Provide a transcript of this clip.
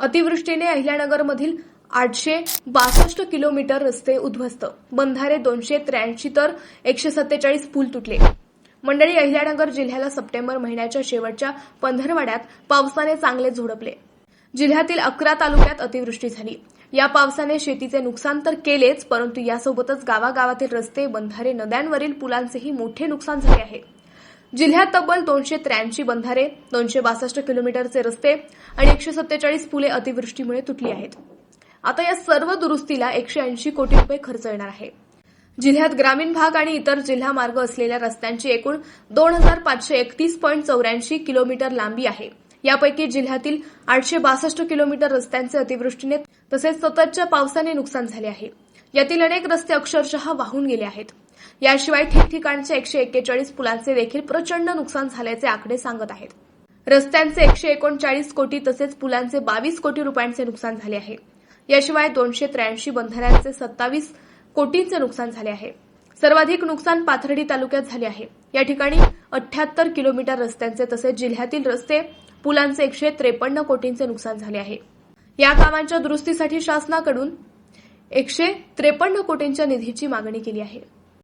अतिवृष्टीने अहिल्यानगरमधील 862 किलोमीटर रस्ते उद्ध्वस्त, बंधारे 283 तर 147 पूल तुटले. मंडळी, अहिल्यानगर जिल्ह्याला सप्टेंबर महिन्याच्या शेवटच्या पंधरवड्यात पावसाने चांगले झोडपले. जिल्ह्यातील 11 तालुक्यात अतिवृष्टी झाली. या पावसाने शेतीचे नुकसान तर केलेच, परंतु यासोबतच गावागावातील रस्ते, बंधारे, नद्यांवरील पुलांचेही मोठे नुकसान झाले आहे. जिल्ह्यात तब्बल 283 बंधारे, 262 किलोमीटरचे रस्ते आणि 147 पुले अतिवृष्टीमुळे तुटली आहेत. आता या सर्व दुरुस्तीला 180 कोटी रुपये खर्च येणार आहे. जिल्ह्यात ग्रामीण भाग आणि इतर जिल्हा मार्ग असलेल्या रस्त्यांची एकूण 2531.84 किलोमीटर लांबी आहे. यापैकी जिल्ह्यातील 862 किलोमीटर रस्त्यांचे अतिवृष्टीने तसेच सततच्या पावसाने नुकसान झाले आहे. यातील अनेक रस्ते अक्षरशः वाहून गेले आहेत. याशिवाय ठिकठिकाणच्या 141 पुलांचे देखील प्रचंड नुकसान झाल्याचे आकडे सांगत आहेत. रस्त्यांचे 139 कोटी तसेच पुलांचे 22 कोटी रुपयांचे नुकसान झाले आहे. याशिवाय 283 बंधाऱ्यांचे 27 कोटींचे नुकसान झाले आहे. सर्वाधिक नुकसान पाथर्डी तालुक्यात झाले आहे. या ठिकाणी 78 किलोमीटर रस्त्यांचे तसेच जिल्ह्यातील रस्ते, पुलांचे 153 कोटींचे नुकसान झाले आहे. या कामांच्या दुरुस्तीसाठी शासनाकडून 153 कोटींच्या निधीची मागणी केली आहे.